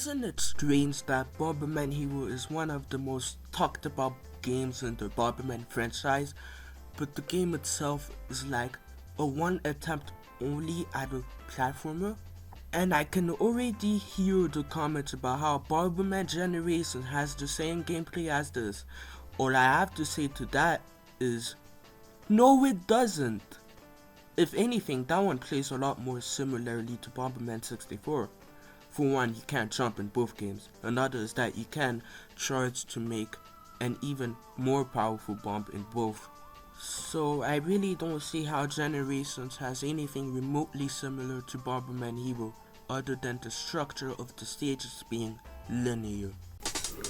Isn't it strange that Bomberman Hero is one of the most talked about games in the Bomberman franchise, but the game itself is like a one attempt only at a platformer? And I can already hear the comments about how Bomberman Generation has the same gameplay as this. All I have to say to that is, no it doesn't. If anything, that one plays a lot more similarly to Bomberman 64. For one, you can't jump in both games. Another is that you can charge to make an even more powerful bomb in both. So I really don't see how Generations has anything remotely similar to Bomberman Hero other than the structure of the stages being linear.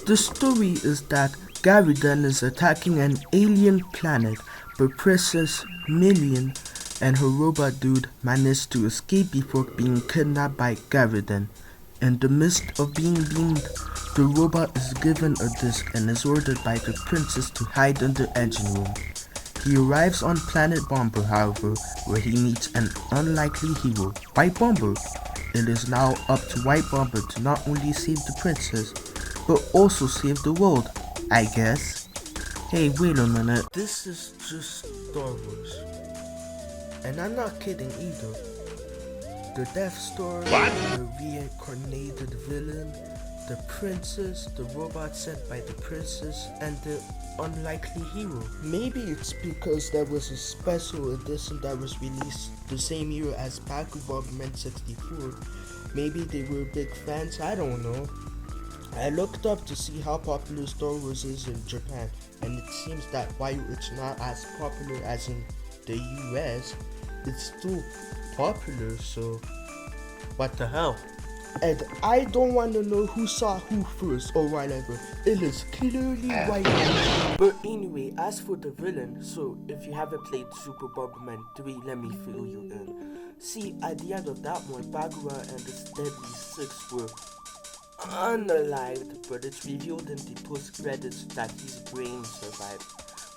The story is that Garridan is attacking an alien planet, but Princess Millian and her robot dude manage to escape before being kidnapped by Garridan. In the midst of being beamed, the robot is given a disc and is ordered by the princess to hide in the engine room. He arrives on planet Bomber, however, where he meets an unlikely hero, White Bomber. It is now up to White Bomber to not only save the princess, but also save the world, I guess. Hey, wait a minute. This is just Star Wars. And I'm not kidding either. The Death Star, the reincarnated villain, the princess, the robot sent by the princess, and the unlikely hero. Maybe it's because there was a special edition that was released the same year as Bomberman 64. Maybe they were big fans, I don't know. I looked up to see how popular Star Wars is in Japan, and it seems that while it's not as popular as in the US, it's still popular, so what the hell? And I don't want to know who saw who first or whatever. It is clearly White Bomber. But anyway, as for the villain, so if you haven't played Super Bomberman 3, let me fill you in. See, at the end of that one, Bagura and his Deadly Six were unalived, but it's revealed in the post-credits that his brain survived.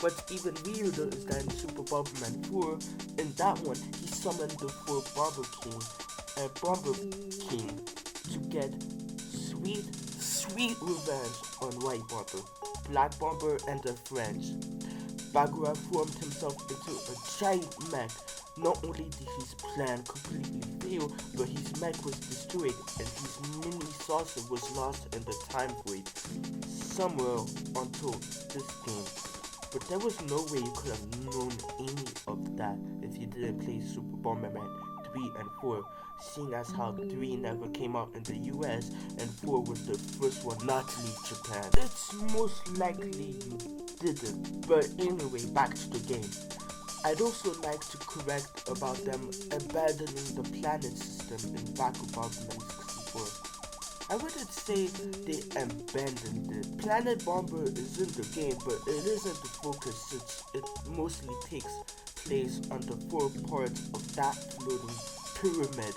What's even weirder is that in Super Bomberman 4, in that one, he summoned the 4 Bomber King and Bomber King to get sweet revenge on White Bomber, Black Bomber, and their friends. Bagura formed himself into a giant mech. Not only did his plan completely fail, but his mech was destroyed and his mini saucer was lost in the time void somewhere until this game. But there was no way you could have known any of that if you didn't play Super Bomberman 3 and 4, seeing as how 3 never came out in the US and 4 was the first one not to leave Japan. It's most likely you didn't, but anyway, back to the game. I'd also like to correct about them abandoning the planet system in Bomberman 64. I wouldn't say they abandoned it. Planet Bomber is in the game, but it isn't the focus since it mostly takes place on the 4 parts of that floating pyramid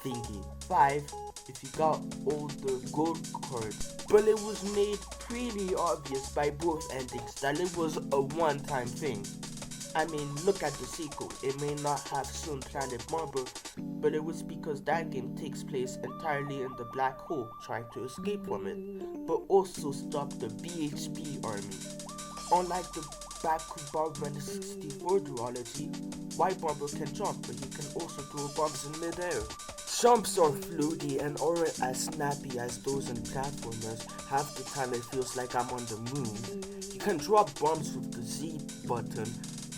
thingy. 5, if you got all the gold cards. But it was made pretty obvious by both endings that it was a one-time thing. I mean, look at the sequel. It may not have shown Planet Bomber, but it was because that game takes place entirely in the black hole, trying to escape from it, but also stop the BHB army. Unlike the Bomberman 64 duology, White Bomber can jump, but he can also throw bombs in midair. Jumps are floaty and aren't as snappy as those in platformers. Half the time it feels like I'm on the moon. You can drop bombs with the Z button,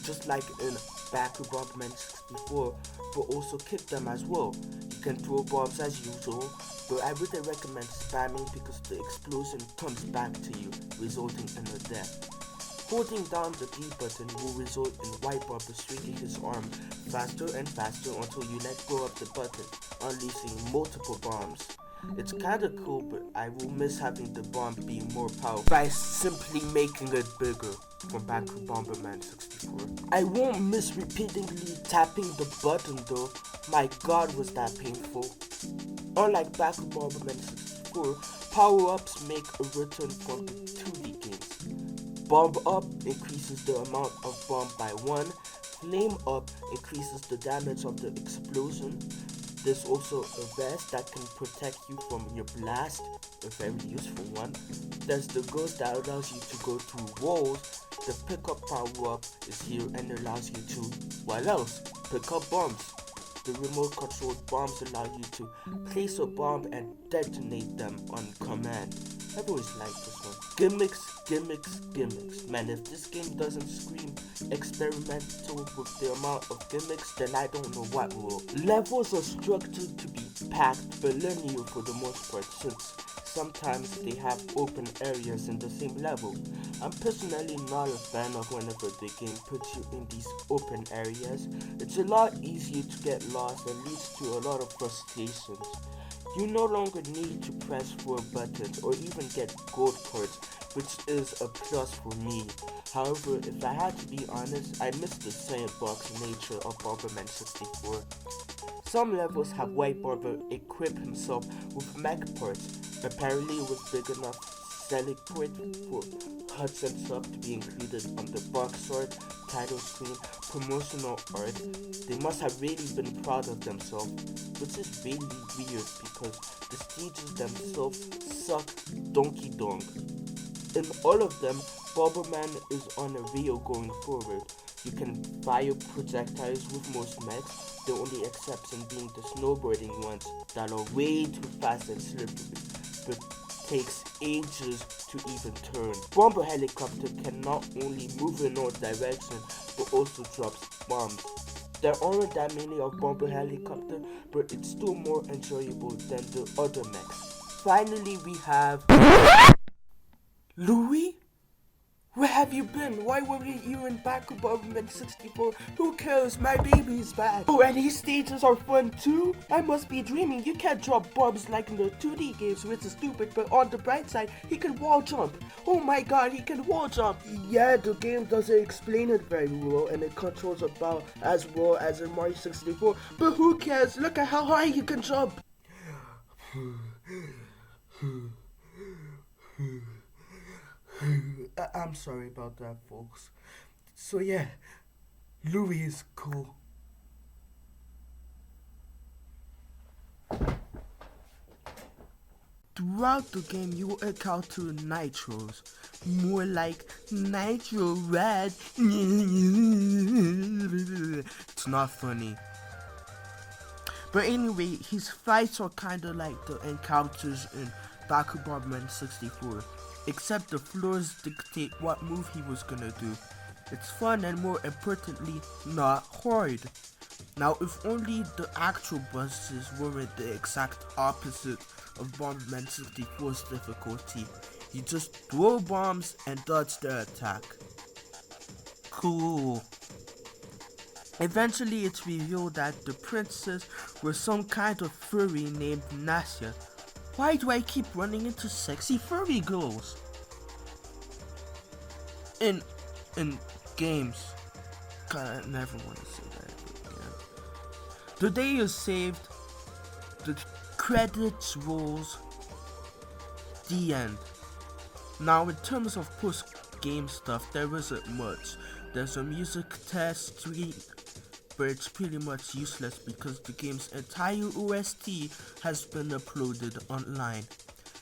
just like in Bomberman 64, but also kick them as well. You can throw bombs as usual, but I wouldn't recommend spamming because the explosion comes back to you, resulting in a death. Holding down the B button will result in White Bomber swinging his arm faster and faster until you let go of the button, unleashing multiple bombs. It's kinda cool, but I will miss having the bomb be more powerful by simply making it bigger from Bomberman 64. I won't miss repeatedly tapping the button though. My god, was that painful. Unlike Bomberman 64, power-ups make a return from the 2D games. Bomb Up increases the amount of bomb by 1, Flame Up increases the damage of the explosion, There's also a vest that can protect you from your blast, a very useful one. There's the ghost that allows you to go through walls. The pickup power up is here and allows you to, what else? Pick up bombs. The remote controlled bombs allow you to place a bomb and detonate them on command. I've always liked this one. Gimmicks. Man, if this game doesn't scream experimental with the amount of gimmicks, then I don't know what will. Levels are structured to be packed but linear for the most part, since sometimes they have open areas in the same level. I'm personally not a fan of whenever the game puts you in these open areas. It's a lot easier to get lost and leads to a lot of frustrations. You no longer need to press 4 buttons or even get gold cards, which is a plus for me. However, if I had to be honest, I miss the sandbox nature of Bomberman 64. Some levels have White Barber equip himself with mech parts. Apparently it was big enough selling point for Hudson sub to be included on the box art, title screen, promotional art. They must have really been proud of themselves, which is really weird because the stages themselves suck donkey donk. In all of them, Bomberman is on a wheel going forward. You can fire projectiles with most mechs, the only exception being the snowboarding ones that are way too fast and slippery, but takes ages to even turn. Bomber helicopter can not only move in all directions, but also drops bombs. There aren't that many of Bomber helicopter, but it's still more enjoyable than the other mechs. Finally, we have Louis? Where have you been? Why weren't you in back of Bomberman 64? Who cares? My baby's back. Oh, and these stages are fun too? I must be dreaming. You can't drop bombs like in the 2D games, which is stupid, but on the bright side, he can wall jump. Oh my god, he can wall jump. Yeah, the game doesn't explain it very well, and it controls about as well as in Mario 64, but who cares? Look at how high he can jump. I'm sorry about that, folks. So yeah, Louis is cool. Throughout the game, you will encounter nitros. More like nitro red. It's not funny. But anyway, his fights are kinda like the encounters in Baku Bomberman 64. Except the floors dictate what move he was gonna do. It's fun and more importantly, not hard. Now if only the actual bosses weren't the exact opposite of Bomberman 64's difficulty. You just throw bombs and dodge their attack. Cool. Eventually it's revealed that the princess was some kind of furry named Nasya. Why do I keep running into sexy furry girls? In games. God, I never want to say that again. The day is saved. The credits rolls. The end. Now in terms of post-game stuff, there isn't much. There's a music test screen, but it's pretty much useless because the game's entire OST has been uploaded online.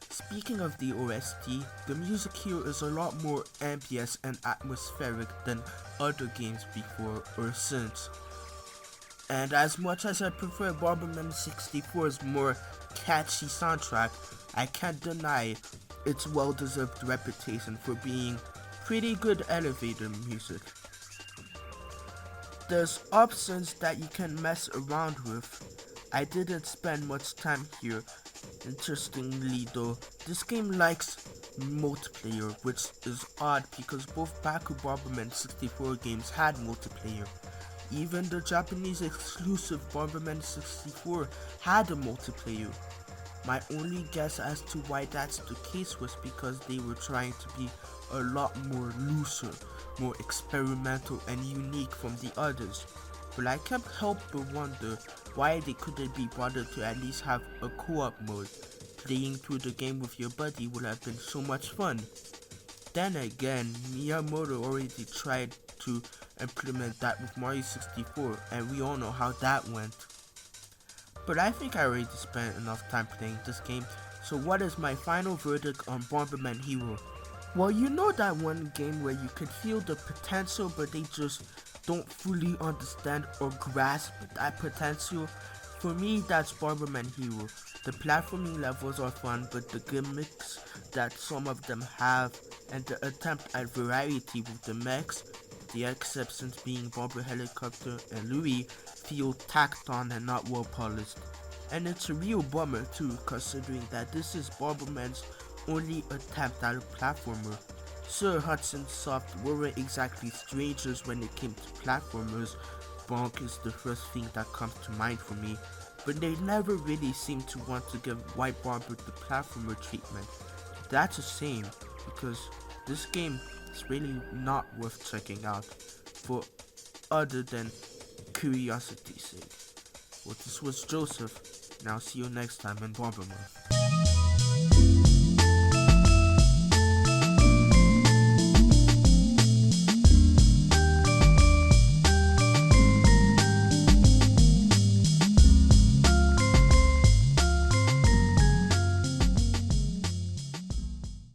Speaking of the OST, the music here is a lot more ambient and atmospheric than other games before or since. And as much as I prefer Bomberman 64's more catchy soundtrack, I can't deny its well-deserved reputation for being pretty good elevator music. There's options that you can mess around with. I didn't spend much time here. Interestingly though, this game likes multiplayer, which is odd because both Baku Bomberman 64 games had multiplayer. Even the Japanese exclusive Bomberman 64 had a multiplayer. My only guess as to why that's the case was because they were trying to be a lot more looser, more experimental and unique from the others. But I can't help but wonder why they couldn't be bothered to at least have a co-op mode. Playing through the game with your buddy would have been so much fun. Then again, Miyamoto already tried to implement that with Mario 64 and we all know how that went. But I think I already spent enough time playing this game, so what is my final verdict on Bomberman Hero? Well, you know that one game where you could feel the potential but they just don't fully understand or grasp that potential? For me, that's Bomberman Hero. The platforming levels are fun, but the gimmicks that some of them have and the attempt at variety with the mechs, the exceptions being Bomber Helicopter and Louis, feel tacked on and not well polished. And it's a real bummer too, considering that this is Bomberman's only attempt at a platformer. Sir Hudson Soft weren't exactly strangers when it came to platformers. Bonk is the first thing that comes to mind for me, but they never really seemed to want to give White Bomber the platformer treatment. That's a shame, because this game is really not worth checking out for other than curiosity's sake. Well, this was Joseph, and I'll see you next time in Bombermonth.